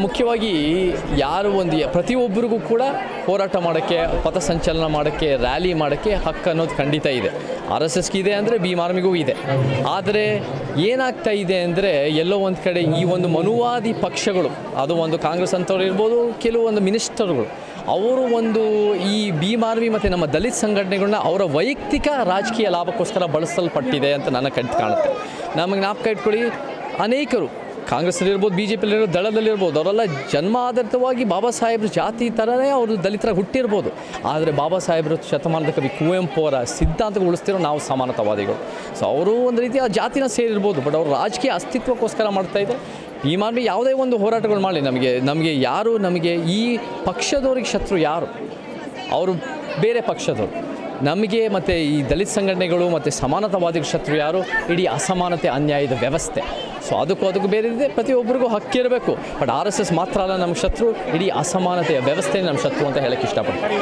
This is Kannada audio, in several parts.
ಮುಖ್ಯವಾಗಿ ಯಾರು ಪ್ರತಿಯೊಬ್ಬರಿಗೂ ಕೂಡ ಹೋರಾಟ ಮಾಡೋಕ್ಕೆ, ಪಥಸಂಚಲನ ಮಾಡೋಕ್ಕೆ, ರ್ಯಾಲಿ ಮಾಡೋಕ್ಕೆ ಹಕ್ಕು ಅನ್ನೋದು ಖಂಡಿತ ಇದೆ. RSSಗೆ ಇದೆ ಅಂದರೆ ಭೀಮ್ ಆರ್ಮಿಗೂ ಇದೆ. ಆದರೆ ಏನಾಗ್ತಾ ಇದೆ ಅಂದರೆ ಎಲ್ಲೋ ಒಂದು ಕಡೆ ಈ ಒಂದು ಮನುವಾದಿ ಪಕ್ಷಗಳು, ಅದು ಒಂದು ಕಾಂಗ್ರೆಸ್ ಅಂತವ್ರು ಇರ್ಬೋದು, ಕೆಲವೊಂದು ಮಿನಿಸ್ಟರ್ಗಳು, ಅವರು ಈ ಭೀಮ್ ಆರ್ಮಿ ಮತ್ತು ನಮ್ಮ ದಲಿತ ಸಂಘಟನೆಗಳನ್ನ ಅವರ ವೈಯಕ್ತಿಕ ರಾಜಕೀಯ ಲಾಭಕ್ಕೋಸ್ಕರ ಬಳಸಲ್ಪಟ್ಟಿದೆ ಅಂತ ನನ್ನ ಕಣ್ಣು ಕಾಣುತ್ತೆ. ನಮಗೆ ಜ್ಞಾಪಕ ಇಟ್ಕೊಳ್ಳಿ, ಅನೇಕರು ಕಾಂಗ್ರೆಸ್ಸಲ್ಲಿರ್ಬೋದು, BJPಯಲ್ಲಿರ್ಬೋದು, ದಳದಲ್ಲಿರ್ಬೋದು, ಅವರೆಲ್ಲ ಜನ್ಮ ಆಧಾರಿತವಾಗಿ ಬಾಬಾ ಸಾಹೇಬ್ರ ಜಾತಿ ಥರನೇ ಅವರು ದಲಿತರಾಗಿ ಹುಟ್ಟಿರ್ಬೋದು. ಆದರೆ ಬಾಬಾ ಸಾಹೇಬ್ರ ಶತಮಾನದ ಕವಿ ಕುವೆಂಪು ಅವರ ಸಿದ್ಧಾಂತಗಳು ಉಳಿಸ್ತಿರೋ ನಾವು ಸಮಾನತಾವಾದಿಗಳು. ಸೊ ಅವರು ಒಂದು ರೀತಿ ಆ ಜಾತಿನ ಸೇರಿರ್ಬೋದು, ಬಟ್ ಅವರು ರಾಜಕೀಯ ಅಸ್ತಿತ್ವಕ್ಕೋಸ್ಕರ ಮಾಡ್ತಾಯಿದ್ದಾರೆ. ಭೀಮ್ ಆರ್ಮಿ ಯಾವುದೇ ಒಂದು ಹೋರಾಟಗಳು ಮಾಡಲಿ, ನಮಗೆ ಈ ಪಕ್ಷದವ್ರಿಗೆ ಶತ್ರು ಯಾರು? ಅವರು ಬೇರೆ ಪಕ್ಷದವರು. ನಮಗೆ ಮತ್ತು ಈ ದಲಿತ ಸಂಘಟನೆಗಳು ಮತ್ತು ಸಮಾನತಾವಾದಿಗಳ ಶತ್ರು ಯಾರು? ಇಡೀ ಅಸಮಾನತೆ, ಅನ್ಯಾಯದ ವ್ಯವಸ್ಥೆ. ಸೊ ಅದಕ್ಕೂ ಬೇರೆ ಇದೆ. ಪ್ರತಿಯೊಬ್ಬರಿಗೂ ಹಕ್ಕಿರಬೇಕು. ಬಟ್ RSS ಮಾತ್ರ ಅಲ್ಲ ನಮ್ಮ ಶತ್ರು, ಇಡೀ ಅಸಮಾನತೆಯ ವ್ಯವಸ್ಥೆ ನಮ್ಮ ಶತ್ರು ಅಂತ ಹೇಳಕ್ಕೆ ಇಷ್ಟಪಡ್ತೀನಿ.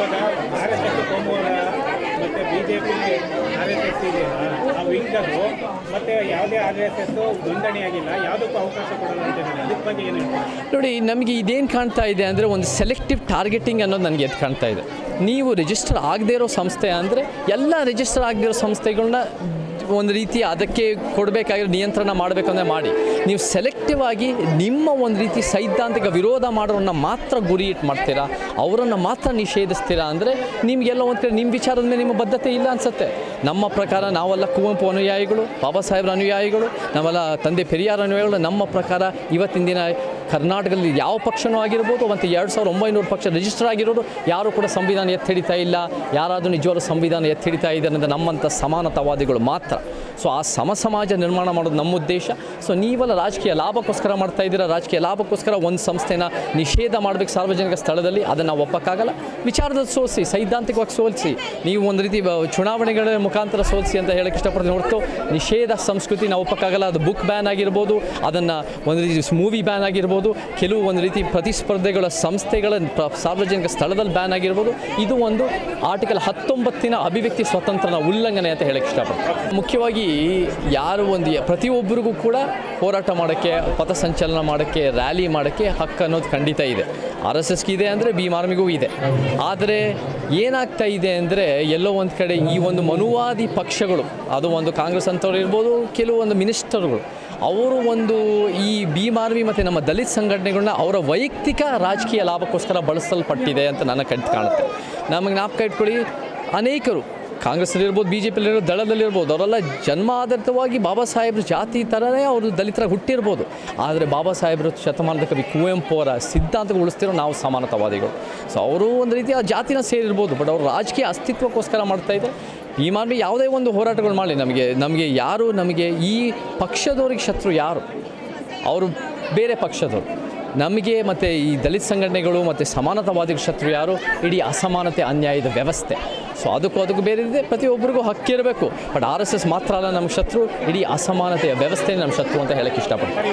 ನೋಡಿ, ನಮಗೆ ಇದೇನು ಕಾಣ್ತಾ ಇದೆ ಅಂದರೆ ಒಂದು ಸೆಲೆಕ್ಟಿವ್ ಟಾರ್ಗೆಟಿಂಗ್ ಅನ್ನೋದು ನನಗೆ ಎದ್ದು ಕಾಣ್ತಾ ಇದೆ. ನೀವು ರಿಜಿಸ್ಟರ್ ಆಗದೇ ಇರೋ ಸಂಸ್ಥೆ ಅಂದರೆ ಎಲ್ಲ ರಿಜಿಸ್ಟರ್ ಆಗದೇ ಇರೋ ಸಂಸ್ಥೆಗಳನ್ನ ಒಂದು ರೀತಿ ಅದಕ್ಕೆ ಕೊಡಬೇಕಾಗಿರೋ ನಿಯಂತ್ರಣ ಮಾಡಬೇಕಂದ್ರೆ ಮಾಡಿ. ನೀವು ಸೆಲೆಕ್ಟಿವ್ ಆಗಿ ನಿಮ್ಮ ಒಂದು ರೀತಿ ಸೈದ್ಧಾಂತಿಕ ವಿರೋಧ ಮಾಡೋರನ್ನ ಮಾತ್ರ ಗುರಿ ಇಟ್ಟು ಮಾಡ್ತೀರಾ, ಅವರನ್ನು ಮಾತ್ರ ನಿಷೇಧಿಸ್ತೀರಾ ಅಂದರೆ ನಿಮಗೆಲ್ಲ ಒಂದು ಕಡೆ ನಿಮ್ಮ ವಿಚಾರದ ಮೇಲೆ ನಿಮ್ಮ ಬದ್ಧತೆ ಇಲ್ಲ ಅನಿಸುತ್ತೆ. ನಮ್ಮ ಪ್ರಕಾರ ನಾವೆಲ್ಲ ಕುವೆಂಪು ಅನುಯಾಯಿಗಳು, ಬಾಬಾ ಸಾಹೇಬ್ರ ಅನುಯಾಯಿಗಳು, ನಾವೆಲ್ಲ ತಂದೆ ಪೆರಿಯಾರ್ ಅನುಯಾಯಿಗಳು. ನಮ್ಮ ಪ್ರಕಾರ ಇವತ್ತಿನ ದಿನ ಕರ್ನಾಟಕದಲ್ಲಿ ಯಾವ ಪಕ್ಷನೂ ಆಗಿರ್ಬೋದು, ಮತ್ತು 2900 ಪಕ್ಷ ರಿಜಿಸ್ಟರ್ ಆಗಿರೋದು ಯಾರೂ ಕೂಡ ಸಂವಿಧಾನ ಎತ್ತಿಡಿತಾ ಇಲ್ಲ. ಯಾರಾದರೂ ನಿಜವಾದ ಸಂವಿಧಾನ ಎತ್ತಿಡಿತಾ ಇದ್ದಾರೆ ಅಂದರೆ ನಮ್ಮಂಥ ಸಮಾನತಾವಾದಿಗಳು ಮಾತ್ರ. ಸೊ ಆ ಸಮಾಜ ನಿರ್ಮಾಣ ಮಾಡೋದು ನಮ್ಮ ಉದ್ದೇಶ. ಸೊ ನೀವೆಲ್ಲ ರಾಜಕೀಯ ಲಾಭಕ್ಕೋಸ್ಕರ ಮಾಡ್ತಾ ಇದ್ದೀರಾ. ರಾಜಕೀಯ ಲಾಭಕ್ಕೋಸ್ಕರ ಒಂದು ಸಂಸ್ಥೆನ ನಿಷೇಧ ಮಾಡಬೇಕು ಸಾರ್ವಜನಿಕ ಸ್ಥಳದಲ್ಲಿ, ಅದನ್ನು ನಾವು ಒಪ್ಪಕ್ಕಾಗಲ್ಲ. ವಿಚಾರದಲ್ಲಿ ಸೋಲಿಸಿ, ಸೈದ್ಧಾಂತಿಕವಾಗಿ ಸೋಲಿಸಿ, ನೀವು ಒಂದು ರೀತಿ ಚುನಾವಣೆಗಳ ಮುಖಾಂತರ ಸೋಲಿಸಿ ಅಂತ ಹೇಳಕ್ಕೆ ಇಷ್ಟಪಡ್ತೀನಿ ಹೊರತು ನಿಷೇಧ ಸಂಸ್ಕೃತಿ ನಾವು ಒಪ್ಪಕ್ಕಾಗಲ್ಲ. ಅದು ಬುಕ್ ಬ್ಯಾನ್ ಆಗಿರ್ಬೋದು, ಅದನ್ನು ಒಂದು ರೀತಿ ಮೂವಿ ಬ್ಯಾನ್ ಆಗಿರ್ಬೋದು, ಕೆಲವು ಒಂದು ರೀತಿ ಪ್ರತಿಸ್ಪರ್ಧೆಗಳ ಸಂಸ್ಥೆಗಳ ಸಾರ್ವಜನಿಕ ಸ್ಥಳದಲ್ಲಿ ಬ್ಯಾನ್ ಆಗಿರ್ಬೋದು. ಇದು ಒಂದು ಆರ್ಟಿಕಲ್ 19 ಅಭಿವ್ಯಕ್ತಿ ಸ್ವಾತಂತ್ರ್ಯನ ಉಲ್ಲಂಘನೆ ಅಂತ ಹೇಳಕ್ಕೆ ಇಷ್ಟಪಡ್ತೀನಿ. ಮುಖ್ಯವಾಗಿ ಪ್ರತಿಯೊಬ್ಬರಿಗೂ ಕೂಡ ಹೋರಾಟ ಮಾಡೋಕ್ಕೆ, ಪಥಸಂಚಲನ ಮಾಡೋಕ್ಕೆ, ರ್ಯಾಲಿ ಮಾಡೋಕ್ಕೆ ಹಕ್ಕು ಅನ್ನೋದು ಖಂಡಿತ ಇದೆ. RSSಗೆ ಇದೆ ಅಂದರೆ ಭೀಮ್ ಆರ್ಮಿಗೂ ಇದೆ. ಆದರೆ ಏನಾಗ್ತಾ ಇದೆ ಅಂದರೆ ಎಲ್ಲೋ ಒಂದು ಕಡೆ ಈ ಒಂದು ಮನುವಾದಿ ಪಕ್ಷಗಳು, ಅದು ಒಂದು ಕಾಂಗ್ರೆಸ್ ಅಂತವ್ರು ಇರ್ಬೋದು, ಕೆಲವೊಂದು ಮಿನಿಸ್ಟರ್ಗಳು, ಅವರು ಈ ಭೀಮ್ ಆರ್ಮಿ ಮತ್ತು ನಮ್ಮ ದಲಿತ ಸಂಘಟನೆಗಳನ್ನ ಅವರ ವೈಯಕ್ತಿಕ ರಾಜಕೀಯ ಲಾಭಕ್ಕೋಸ್ಕರ ಬಳಸಲ್ಪಟ್ಟಿದೆ ಅಂತ ನನ್ನ ಕಣ್ಣು ಕಾಣುತ್ತೆ. ನಮಗೆ ಜ್ಞಾಪಕ ಇಟ್ಕೊಳ್ಳಿ, ಅನೇಕರು ಕಾಂಗ್ರೆಸ್ಸಲ್ಲಿರ್ಬೋದು, BJPಯಲ್ಲಿರ್ಬೋದು, ದಳದಲ್ಲಿರ್ಬೋದು, ಅವರೆಲ್ಲ ಜನ್ಮ ಆಧಾರಿತವಾಗಿ ಬಾಬಾ ಸಾಹೇಬ್ರ ಜಾತಿ ಥರನೇ ಅವರು ದಲಿತರಾಗಿ ಹುಟ್ಟಿರ್ಬೋದು. ಆದರೆ ಬಾಬಾ ಸಾಹೇಬ್ರ ಶತಮಾನದ ಕವಿ ಕುವೆಂಪು ಅವರ ಸಿದ್ಧಾಂತಗಳು ಉಳಿಸ್ತಿರೋ ನಾವು ಸಮಾನತಾವಾದಿಗಳು. ಸೊ ಅವರು ಒಂದು ರೀತಿ ಆ ಜಾತಿನ ಸೇರಿರ್ಬೋದು, ಬಟ್ ಅವರು ರಾಜಕೀಯ ಅಸ್ತಿತ್ವಕ್ಕೋಸ್ಕರ ಮಾಡ್ತಾಯಿದ್ದಾರೆ. ಭೀಮ್ ಆರ್ಮಿ ಯಾವುದೇ ಒಂದು ಹೋರಾಟಗಳು ಮಾಡಲಿ, ನಮಗೆ ಈ ಪಕ್ಷದವ್ರಿಗೆ ಶತ್ರು ಯಾರು? ಅವರು ಬೇರೆ ಪಕ್ಷದವರು. ನಮಗೆ ಮತ್ತು ಈ ದಲಿತ ಸಂಘಟನೆಗಳು ಮತ್ತು ಸಮಾನತಾವಾದಿಗಳ ಶತ್ರು ಯಾರು? ಇಡೀ ಅಸಮಾನತೆ, ಅನ್ಯಾಯದ ವ್ಯವಸ್ಥೆ. ಸೊ ಅದಕ್ಕೂ ಬೇರೆ ಇದೆ. ಪ್ರತಿಯೊಬ್ಬರಿಗೂ ಹಕ್ಕಿರಬೇಕು. ಬಟ್ RSS ಮಾತ್ರ ಅಲ್ಲ ನಮ್ಮ ಶತ್ರು, ಇಡೀ ಅಸಮಾನತೆಯ ವ್ಯವಸ್ಥೆ ನಮ್ಮ ಶತ್ರು ಅಂತ ಹೇಳಕ್ಕೆ ಇಷ್ಟಪಡ್ತೀನಿ.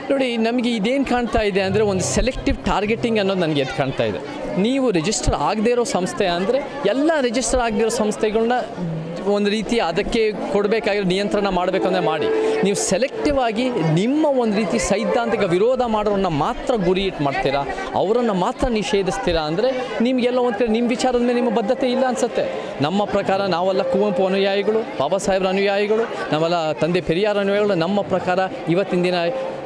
ನೋಡಿ, ನಮಗೆ ಇದೇನು ಕಾಣ್ತಾ ಇದೆ ಅಂದರೆ ಒಂದು ಸೆಲೆಕ್ಟಿವ್ ಟಾರ್ಗೆಟಿಂಗ್ ಅನ್ನೋದು ನನಗೆ ಎದ್ದು ಕಾಣ್ತಾ ಇದೆ. ನೀವು ರಿಜಿಸ್ಟರ್ ಆಗದೇ ಇರೋ ಸಂಸ್ಥೆ ಅಂದರೆ ಎಲ್ಲ ರಿಜಿಸ್ಟರ್ ಆಗದೇ ಇರೋ ಸಂಸ್ಥೆಗಳನ್ನ ಒಂದು ರೀತಿ ಅದಕ್ಕೆ ಕೊಡಬೇಕಾಗಿರೋ ನಿಯಂತ್ರಣ ಮಾಡಬೇಕಂದ್ರೆ ಮಾಡಿ. ನೀವು ಸೆಲೆಕ್ಟಿವ್ ಆಗಿ ನಿಮ್ಮ ಒಂದು ರೀತಿ ಸೈದ್ಧಾಂತಿಕ ವಿರೋಧ ಮಾಡೋರನ್ನ ಮಾತ್ರ ಗುರಿ ಇಟ್ಟು ಮಾಡ್ತೀರಾ, ಅವರನ್ನು ಮಾತ್ರ ನಿಷೇಧಿಸ್ತೀರಾ ಅಂದರೆ ನಿಮಗೆಲ್ಲ ಒಂದು ಕಡೆ ನಿಮ್ಮ ವಿಚಾರದ ಮೇಲೆ ನಿಮ್ಮ ಬದ್ಧತೆ ಇಲ್ಲ ಅನಿಸುತ್ತೆ. ನಮ್ಮ ಪ್ರಕಾರ ನಾವೆಲ್ಲ ಕುವೆಂಪು ಅನುಯಾಯಿಗಳು, ಬಾಬಾ ಸಾಹೇಬ್ರ ಅನುಯಾಯಿಗಳು, ನಾವೆಲ್ಲ ತಂದೆ ಪೆರಿಯಾರ್ ಅನುಯಾಯಿಗಳು. ನಮ್ಮ ಪ್ರಕಾರ ಇವತ್ತಿನ ದಿನ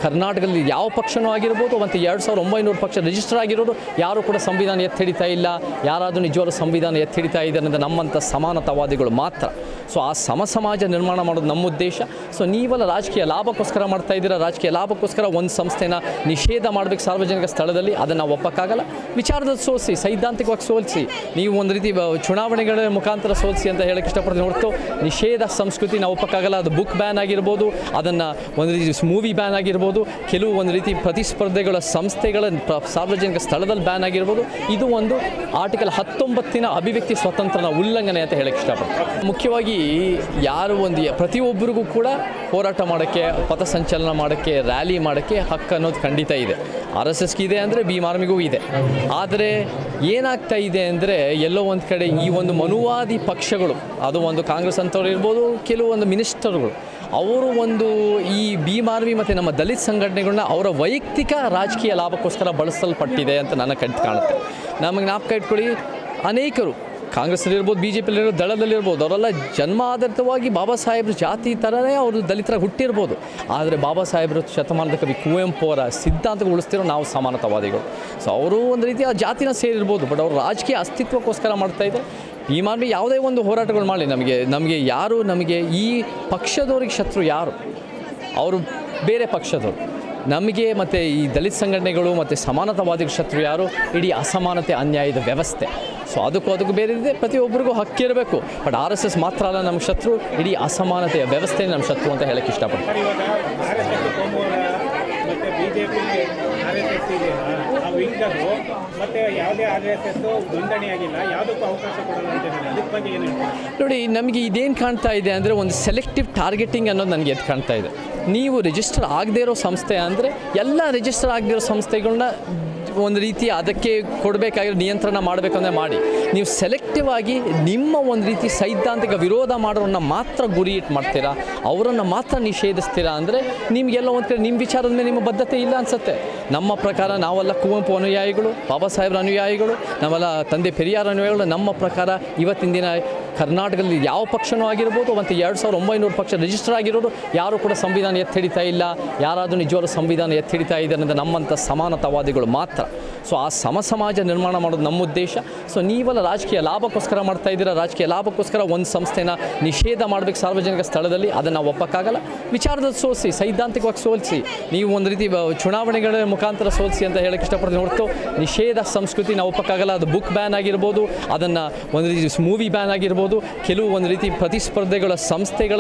ಕರ್ನಾಟಕದಲ್ಲಿ ಯಾವ ಪಕ್ಷನೂ ಆಗಿರ್ಬೋದು, ಮತ್ತು 2900 ಪಕ್ಷ ರಿಜಿಸ್ಟರ್ ಆಗಿರೋದು ಯಾರೂ ಕೂಡ ಸಂವಿಧಾನ ಎತ್ತಿಡಿತಾ ಇಲ್ಲ. ಯಾರಾದರೂ ನಿಜವಾದ ಸಂವಿಧಾನ ಎತ್ತಿಡಿತಾ ಇದ್ದಾರೆ ಅಂದರೆ ನಮ್ಮಂಥ ಸಮಾನತಾವಾದಿಗಳು ಮಾತ್ರ. ಸೊ ಆ ಸಮಾಜ ನಿರ್ಮಾಣ ಮಾಡೋದು ನಮ್ಮ ಉದ್ದೇಶ. ಸೊ ನೀವೆಲ್ಲ ರಾಜಕೀಯ ಲಾಭಕ್ಕೋಸ್ಕರ ಮಾಡ್ತಾ ಇದ್ದೀರಾ. ರಾಜಕೀಯ ಲಾಭಕ್ಕೋಸ್ಕರ ಒಂದು ಸಂಸ್ಥೆನ ನಿಷೇಧ ಮಾಡಬೇಕು ಸಾರ್ವಜನಿಕ ಸ್ಥಳದಲ್ಲಿ, ಅದನ್ನು ನಾವು ಒಪ್ಪಕ್ಕಾಗಲ್ಲ. ವಿಚಾರದಲ್ಲಿ ಸೋಲಿಸಿ, ಸೈದ್ಧಾಂತಿಕವಾಗಿ ಸೋಲಿಸಿ, ನೀವು ಒಂದು ರೀತಿ ಚುನಾವಣೆಗಳ ಮುಖಾಂತರ ಸೋಲಿಸಿ ಅಂತ ಹೇಳಕ್ಕೆ ಇಷ್ಟಪಡ್ತೀನಿ ಹೊರತು ನಿಷೇಧ ಸಂಸ್ಕೃತಿ ನಾವು ಒಪ್ಪಕ್ಕಾಗಲ್ಲ. ಅದು ಬುಕ್ ಬ್ಯಾನ್ ಆಗಿರ್ಬೋದು, ಅದನ್ನು ಒಂದು ರೀತಿ ಮೂವಿ ಬ್ಯಾನ್ ಆಗಿರ್ಬೋದು, ಕೆಲವು ಒಂದು ರೀತಿ ಪ್ರತಿಸ್ಪರ್ಧೆಗಳ ಸಂಸ್ಥೆಗಳ ಸಾರ್ವಜನಿಕ ಸ್ಥಳದಲ್ಲಿ ಬ್ಯಾನ್ ಆಗಿರ್ಬೋದು. ಇದು ಒಂದು ಆರ್ಟಿಕಲ್ 19 ಅಭಿವ್ಯಕ್ತಿ ಸ್ವಾತಂತ್ರ್ಯನ ಉಲ್ಲಂಘನೆ ಅಂತ ಹೇಳಕ್ಕೆ ಇಷ್ಟಪಡ್ತೀನಿ. ಮುಖ್ಯವಾಗಿ ಪ್ರತಿಯೊಬ್ಬರಿಗೂ ಕೂಡ ಹೋರಾಟ ಮಾಡೋಕ್ಕೆ, ಪಥಸಂಚಲನ ಮಾಡೋಕ್ಕೆ, ರ್ಯಾಲಿ ಮಾಡೋಕ್ಕೆ ಹಕ್ಕು ಅನ್ನೋದು ಖಂಡಿತ ಇದೆ. RSSಗೆ ಇದೆ ಅಂದರೆ ಭೀಮ್ ಆರ್ಮಿಗೂ ಇದೆ. ಆದರೆ ಏನಾಗ್ತಾ ಇದೆ ಅಂದರೆ ಎಲ್ಲೋ ಒಂದು ಕಡೆ ಈ ಒಂದು ಮನುವಾದಿ ಪಕ್ಷಗಳು, ಅದು ಒಂದು ಕಾಂಗ್ರೆಸ್ ಅಂತವ್ರು ಇರ್ಬೋದು, ಕೆಲವೊಂದು ಮಿನಿಸ್ಟರ್ಗಳು, ಅವರು ಒಂದು ಈ ಭೀಮ್ ಆರ್ಮಿ ಮತ್ತು ನಮ್ಮ ದಲಿತ ಸಂಘಟನೆಗಳನ್ನ ಅವರ ವೈಯಕ್ತಿಕ ರಾಜಕೀಯ ಲಾಭಕ್ಕೋಸ್ಕರ ಬಳಸಲ್ಪಟ್ಟಿದೆ ಅಂತ ನನ್ನ ಕಣ್ಣು ಕಾಣುತ್ತೆ. ನಮಗೆ ಜ್ಞಾಪಕ ಇಟ್ಕೊಳ್ಳಿ, ಅನೇಕರು ಕಾಂಗ್ರೆಸ್ಸಲ್ಲಿರ್ಬೋದು, ಬಿ ಜೆ ಪಿಯಲ್ಲಿರ್ಬೋದು, ದಳದಲ್ಲಿರ್ಬೋದು, ಅವರೆಲ್ಲ ಜನ್ಮ ಆಧಾರಿತವಾಗಿ ಬಾಬಾ ಸಾಹೇಬ್ರ ಜಾತಿ ಥರನೇ ಅವರು ದಲಿತರಾಗಿ ಹುಟ್ಟಿರ್ಬೋದು. ಆದರೆ ಬಾಬಾ ಸಾಹೇಬ್ರ ಶತಮಾನದ ಕವಿ ಕುವೆಂಪು ಅವರ ಸಿದ್ಧಾಂತಗಳು ಉಳಿಸ್ತಿರೋ ನಾವು ಸಮಾನತಾವಾದಿಗಳು. ಸೊ ಅವರು ಒಂದು ರೀತಿ ಆ ಜಾತಿನ ಸೇರಿರ್ಬೋದು, ಬಟ್ ಅವರು ರಾಜಕೀಯ ಅಸ್ತಿತ್ವಕ್ಕೋಸ್ಕರ ಮಾಡ್ತಾಯಿದ್ದಾರೆ. ಈ ಮಾರ್ಮಿ ಯಾವುದೇ ಒಂದು ಹೋರಾಟಗಳು ಮಾಡಲಿ, ನಮಗೆ ಈ ಪಕ್ಷದವ್ರಿಗೆ ಶತ್ರು ಯಾರು? ಅವರು ಬೇರೆ ಪಕ್ಷದವರು. ನಮಗೆ ಮತ್ತು ಈ ದಲಿತ ಸಂಘಟನೆಗಳು ಮತ್ತು ಸಮಾನತಾವಾದಿಗಳ ಶತ್ರು ಯಾರು? ಇಡೀ ಅಸಮಾನತೆ, ಅನ್ಯಾಯದ ವ್ಯವಸ್ಥೆ. ಸೊ ಅದಕ್ಕೂ ಬೇರೆ ಇದೆ, ಪ್ರತಿಯೊಬ್ಬರಿಗೂ ಹಕ್ಕಿರಬೇಕು. ಬಟ್ RSS ಮಾತ್ರ ಅಲ್ಲ ನಮ್ಮ ಶತ್ರು, ಇಡೀ ಅಸಮಾನತೆಯ ವ್ಯವಸ್ಥೆ ನಮ್ಮ ಶತ್ರು ಅಂತ ಹೇಳಕ್ಕೆ ಇಷ್ಟಪಡ್ತೀನಿ. ನೋಡಿ, ನಮಗೆ ಇದೇನು ಕಾಣ್ತಾ ಇದೆ ಅಂದರೆ ಒಂದು ಸೆಲೆಕ್ಟಿವ್ ಟಾರ್ಗೆಟಿಂಗ್ ಅನ್ನೋದು ನನಗೆ ಎದ್ದು ಕಾಣ್ತಾ ಇದೆ. ನೀವು ರಿಜಿಸ್ಟರ್ ಆಗದೇ ಇರೋ ಸಂಸ್ಥೆ ಅಂದರೆ ಎಲ್ಲ ರಿಜಿಸ್ಟರ್ ಆಗದೇ ಇರೋ ಸಂಸ್ಥೆಗಳನ್ನ ಒಂದು ರೀತಿ ಅದಕ್ಕೆ ಕೊಡಬೇಕಾಗಿರೋ ನಿಯಂತ್ರಣ ಮಾಡಬೇಕಂದ್ರೆ ಮಾಡಿ. ನೀವು ಸೆಲೆಕ್ಟಿವ್ ಆಗಿ ನಿಮ್ಮ ಒಂದು ರೀತಿ ಸೈದ್ಧಾಂತಿಕ ವಿರೋಧ ಮಾಡೋರನ್ನ ಮಾತ್ರ ಗುರಿ ಇಟ್ಟು ಮಾಡ್ತೀರಾ, ಅವರನ್ನು ಮಾತ್ರ ನಿಷೇಧಿಸ್ತೀರಾ ಅಂದರೆ ನಿಮಗೆಲ್ಲ ಒಂದು ಕಡೆ ನಿಮ್ಮ ವಿಚಾರದ ಮೇಲೆ ನಿಮ್ಮ ಬದ್ಧತೆ ಇಲ್ಲ ಅನಿಸುತ್ತೆ. ನಮ್ಮ ಪ್ರಕಾರ ನಾವೆಲ್ಲ ಕುವೆಂಪು ಅನುಯಾಯಿಗಳು, ಬಾಬಾ ಸಾಹೇಬ್ರ ಅನುಯಾಯಿಗಳು, ನಾವೆಲ್ಲ ತಂದೆ ಪೆರಿಯಾರ ಅನುಯಾಯಿಗಳು. ನಮ್ಮ ಪ್ರಕಾರ ಇವತ್ತಿನ ದಿನ ಕರ್ನಾಟಕದಲ್ಲಿ ಯಾವ ಪಕ್ಷನೂ ಆಗಿರ್ಬೋದು, ಮತ್ತು 2900 ಪಕ್ಷ ರಿಜಿಸ್ಟರ್ ಆಗಿರೋದು ಯಾರೂ ಕೂಡ ಸಂವಿಧಾನ ಎತ್ತಿ ಹಿಡಿತಾ ಇಲ್ಲ. ಯಾರಾದರೂ ನಿಜವಾದ ಸಂವಿಧಾನ ಎತ್ತಿ ಹಿಡಿತಾ ಇದ್ದಾರೆ ಅಂದರೆ ನಮ್ಮಂಥ ಸಮಾನತಾವಾದಿಗಳು ಮಾತ್ರ. ಸೊ ಆ ಸಮಾಜ ನಿರ್ಮಾಣ ಮಾಡೋದು ನಮ್ಮ ಉದ್ದೇಶ. ಸೊ ನೀವೆಲ್ಲ ರಾಜಕೀಯ ಲಾಭಕ್ಕೋಸ್ಕರ ಮಾಡ್ತಾ ಇದ್ದೀರಾ. ರಾಜಕೀಯ ಲಾಭಕ್ಕೋಸ್ಕರ ಒಂದು ಸಂಸ್ಥೆನ ನಿಷೇಧ ಮಾಡಬೇಕು ಸಾರ್ವಜನಿಕ ಸ್ಥಳದಲ್ಲಿ, ಅದನ್ನು ನಾವು ಒಪ್ಪಕ್ಕಾಗಲ್ಲ. ವಿಚಾರದಲ್ಲಿ ಸೋಲಿಸಿ, ಸೈದ್ಧಾಂತಿಕವಾಗಿ ಸೋಲಿಸಿ, ನೀವು ಒಂದು ರೀತಿ ಚುನಾವಣೆಗಳ ಮುಖಾಂತರ ಸೋಲಿಸಿ ಅಂತ ಹೇಳಕ್ಕೆ ಇಷ್ಟಪಡ್ತೀನಿ ಹೊರತು ನಿಷೇಧ ಸಂಸ್ಕೃತಿ ನಾವು ಒಪ್ಪಕ್ಕಾಗಲ್ಲ. ಅದು ಬುಕ್ ಬ್ಯಾನ್ ಆಗಿರ್ಬೋದು, ಅದನ್ನು ಒಂದು ರೀತಿ ಮೂವಿ ಬ್ಯಾನ್ ಆಗಿರ್ಬೋದು, ಕೆಲವು ಒಂದು ರೀತಿ ಪ್ರತಿಸ್ಪರ್ಧೆಗಳ ಸಂಸ್ಥೆಗಳ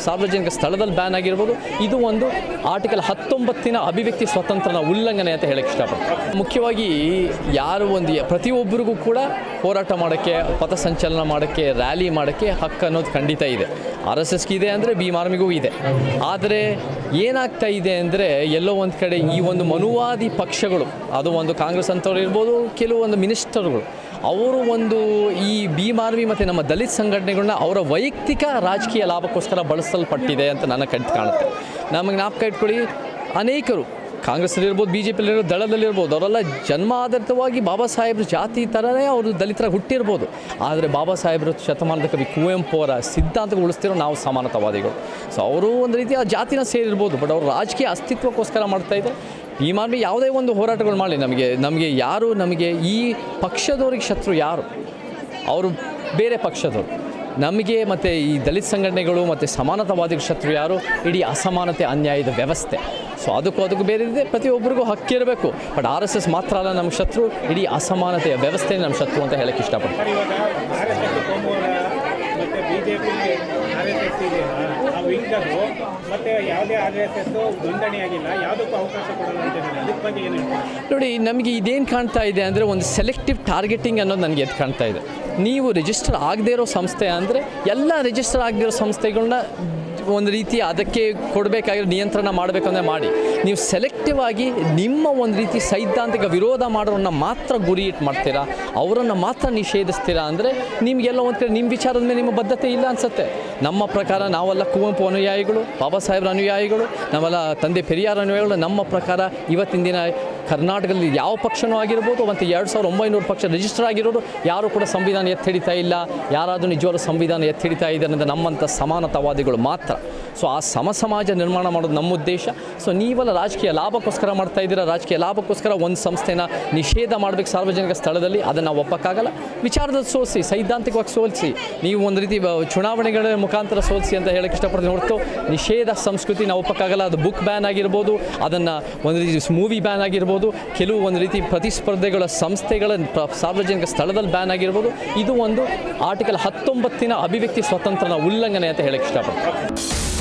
ಸಾರ್ವಜನಿಕ ಸ್ಥಳದಲ್ಲಿ ಬ್ಯಾನ್ ಆಗಿರ್ಬೋದು. ಇದು ಒಂದು ಆರ್ಟಿಕಲ್ 19ನ ಅಭಿವ್ಯಕ್ತಿ ಸ್ವಾತಂತ್ರ್ಯನ ಉಲ್ಲಂಘನೆ ಅಂತ ಹೇಳಕ್ಕೆ ಇಷ್ಟಪಡ್ತೀನಿ. ಮುಖ್ಯವಾಗಿ ಪ್ರತಿಯೊಬ್ಬರಿಗೂ ಕೂಡ ಹೋರಾಟ ಮಾಡೋಕ್ಕೆ, ಪಥಸಂಚಲನ ಮಾಡೋಕ್ಕೆ, ರ್ಯಾಲಿ ಮಾಡೋಕ್ಕೆ ಹಕ್ಕು ಅನ್ನೋದು ಖಂಡಿತ ಇದೆ. RSSಗೆ ಇದೆ ಅಂದರೆ ಭೀಮ್ ಆರ್ಮಿಗೂ ಇದೆ. ಆದರೆ ಏನಾಗ್ತಾ ಇದೆ ಅಂದರೆ ಎಲ್ಲೋ ಒಂದು ಕಡೆ ಈ ಒಂದು ಮನುವಾದಿ ಪಕ್ಷಗಳು, ಅದು ಒಂದು ಕಾಂಗ್ರೆಸ್ ಅಂತವ್ರು ಇರ್ಬೋದು, ಕೆಲವೊಂದು ಮಿನಿಸ್ಟರ್ಗಳು, ಅವರು ಒಂದು ಈ ಭೀಮ್ ಆರ್ಮಿ ಮತ್ತು ನಮ್ಮ ದಲಿತ ಸಂಘಟನೆಗಳನ್ನ ಅವರ ವೈಯಕ್ತಿಕ ರಾಜಕೀಯ ಲಾಭಕ್ಕೋಸ್ಕರ ಬಳಸಲ್ಪಟ್ಟಿದೆ ಅಂತ ನನ್ನ ಕಣ್ಣು ಕಾಣುತ್ತೆ. ನಮಗೆ ಜ್ಞಾಪಕ ಇಟ್ಕೊಳ್ಳಿ, ಅನೇಕರು ಕಾಂಗ್ರೆಸ್ಸಲ್ಲಿರ್ಬೋದು, ಬಿ ಜೆ ಪಿಯಲ್ಲಿರ್ಬೋದು, ದಳದಲ್ಲಿರ್ಬೋದು, ಅವರೆಲ್ಲ ಜನ್ಮ ಆಧಾರಿತವಾಗಿ ಬಾಬಾ ಸಾಹೇಬ್ರ ಜಾತಿ ಥರನೇ ಅವರು ದಲಿತರಾಗಿ ಹುಟ್ಟಿರ್ಬೋದು. ಆದರೆ ಬಾಬಾ ಸಾಹೇಬ್ರ ಶತಮಾನದ ಕವಿ ಕುವೆಂಪು ಅವರ ಸಿದ್ಧಾಂತಗಳು ಉಳಿಸ್ತಿರೋ ನಾವು ಸಮಾನತಾವಾದಿಗಳು. ಸೊ ಅವರು ಒಂದು ರೀತಿ ಆ ಜಾತಿನ ಸೇರಿರ್ಬೋದು, ಬಟ್ ಅವರು ರಾಜಕೀಯ ಅಸ್ತಿತ್ವಕ್ಕೋಸ್ಕರ ಮಾಡ್ತಾಯಿದ್ದಾರೆ. ಈ ಮಾರ್ಮಿ ಯಾವುದೇ ಒಂದು ಹೋರಾಟಗಳು ಮಾಡಲಿ, ನಮಗೆ ಈ ಪಕ್ಷದವ್ರಿಗೆ ಶತ್ರು ಯಾರು? ಅವರು ಬೇರೆ ಪಕ್ಷದವರು. ನಮಗೆ ಮತ್ತು ಈ ದಲಿತ ಸಂಘಟನೆಗಳು ಮತ್ತು ಸಮಾನತಾವಾದಿಗಳ ಶತ್ರು ಯಾರು? ಇಡೀ ಅಸಮಾನತೆ, ಅನ್ಯಾಯದ ವ್ಯವಸ್ಥೆ. ಸೊ ಅದಕ್ಕೂ ಬೇರೆ ಇದೆ, ಪ್ರತಿಯೊಬ್ಬರಿಗೂ ಹಕ್ಕಿರಬೇಕು. ಬಟ್ RSS ಮಾತ್ರ ಅಲ್ಲ ನಮ್ಮ ಶತ್ರು, ಇಡೀ ಅಸಮಾನತೆಯ ವ್ಯವಸ್ಥೆ ನಮ್ಮ ಶತ್ರು ಅಂತ ಹೇಳಕ್ಕೆ ಇಷ್ಟಪಡ್ತೀನಿ. ನೋಡಿ, ನಮಗೆ ಇದೇನು ಕಾಣ್ತಾ ಇದೆ ಅಂದರೆ ಒಂದು ಸೆಲೆಕ್ಟಿವ್ ಟಾರ್ಗೆಟಿಂಗ್ ಅನ್ನೋದು ನನಗೆ ಎದ್ದು ಕಾಣ್ತಾ ಇದೆ. ನೀವು ರಿಜಿಸ್ಟರ್ ಆಗದೇ ಇರೋ ಸಂಸ್ಥೆ ಅಂದರೆ ಎಲ್ಲ ರಿಜಿಸ್ಟರ್ ಆಗದೇ ಇರೋ ಸಂಸ್ಥೆಗಳನ್ನ ಒಂದು ರೀತಿ ಅದಕ್ಕೆ ಕೊಡಬೇಕಾಗಿರೋ ನಿಯಂತ್ರಣ ಮಾಡಬೇಕಂದ್ರೆ ಮಾಡಿ. ನೀವು ಸೆಲೆಕ್ಟಿವ್ ಆಗಿ ನಿಮ್ಮ ಒಂದು ರೀತಿ ಸೈದ್ಧಾಂತಿಕ ವಿರೋಧ ಮಾಡೋರನ್ನ ಮಾತ್ರ ಗುರಿ ಇಟ್ಟು ಮಾಡ್ತೀರಾ, ಅವರನ್ನು ಮಾತ್ರ ನಿಷೇಧಿಸ್ತೀರಾ ಅಂದರೆ ನಿಮಗೆಲ್ಲ ಒಂದು ಕಡೆ ನಿಮ್ಮ ವಿಚಾರದ ಮೇಲೆ ನಿಮ್ಮ ಬದ್ಧತೆ ಇಲ್ಲ ಅನಿಸುತ್ತೆ. ನಮ್ಮ ಪ್ರಕಾರ ನಾವೆಲ್ಲ ಕುವೆಂಪು ಅನುಯಾಯಿಗಳು, ಬಾಬಾ ಸಾಹೇಬ್ರ ಅನುಯಾಯಿಗಳು, ನಾವೆಲ್ಲ ತಂದೆ ಪೆರಿಯಾರ ಅನುಯಾಯಿಗಳು. ನಮ್ಮ ಪ್ರಕಾರ ಇವತ್ತಿನ ದಿನ ಕರ್ನಾಟಕದಲ್ಲಿ ಯಾವ ಪಕ್ಷನೂ ಆಗಿರ್ಬೋದು, ಮತ್ತು 2900 ಪಕ್ಷ ರಿಜಿಸ್ಟರ್ ಆಗಿರೋದು ಯಾರೂ ಕೂಡ ಸಂವಿಧಾನ ಎತ್ತಿ ಹಿಡಿತಾ ಇಲ್ಲ. ಯಾರಾದರೂ ನಿಜವಾದ ಸಂವಿಧಾನ ಎತ್ತಿ ಹಿಡಿತಾ ಇದ್ದಾರೆ ಅಂದರೆ ನಮ್ಮಂಥ ಸಮಾನತಾವಾದಿಗಳು ಮಾತ್ರ. ಸೊ ಆ ಸಮಾಜ ನಿರ್ಮಾಣ ಮಾಡೋದು ನಮ್ಮ ಉದ್ದೇಶ. ಸೊ ನೀವೆಲ್ಲ ರಾಜಕೀಯ ಲಾಭಕ್ಕೋಸ್ಕರ ಮಾಡ್ತಾ ಇದ್ದೀರಾ. ರಾಜಕೀಯ ಲಾಭಕ್ಕೋಸ್ಕರ ಒಂದು ಸಂಸ್ಥೆನ ನಿಷೇಧ ಮಾಡಬೇಕು ಸಾರ್ವಜನಿಕ ಸ್ಥಳದಲ್ಲಿ, ಅದನ್ನು ನಾವು ಒಪ್ಪಕ್ಕಾಗಲ್ಲ. ವಿಚಾರದಲ್ಲಿ ಸೋಲಿಸಿ, ಸೈದ್ಧಾಂತಿಕವಾಗಿ ಸೋಲಿಸಿ, ನೀವು ಒಂದು ರೀತಿ ಚುನಾವಣೆಗಳ ಮುಖಾಂತರ ಸೋಲಿಸಿ ಅಂತ ಹೇಳಕ್ಕೆ ಇಷ್ಟಪಡ್ತೀನಿ ಹೊರತು ನಿಷೇಧ ಸಂಸ್ಕೃತಿ ನಾವು ಒಪ್ಪಕ್ಕಾಗಲ್ಲ. ಅದು ಬುಕ್ ಬ್ಯಾನ್ ಆಗಿರ್ಬೋದು, ಅದನ್ನು ಒಂದು ರೀತಿ ಮೂವಿ ಬ್ಯಾನ್ ಆಗಿರ್ಬೋದು, ಕೆಲವು ಒಂದು ರೀತಿ ಪ್ರತಿಸ್ಪರ್ಧೆಗಳ ಸಂಸ್ಥೆಗಳ ಸಾರ್ವಜನಿಕ ಸ್ಥಳದಲ್ಲಿ ಬ್ಯಾನ್ ಆಗಿರ್ಬೋದು. ಇದು ಒಂದು ಆರ್ಟಿಕಲ್ 19ನ ಅಭಿವ್ಯಕ್ತಿ ಸ್ವಾತಂತ್ರ್ಯನ ಉಲ್ಲಂಘನೆ ಅಂತ ಹೇಳಕ್ಕೆ ಇಷ್ಟಪಡ್ತೀನಿ.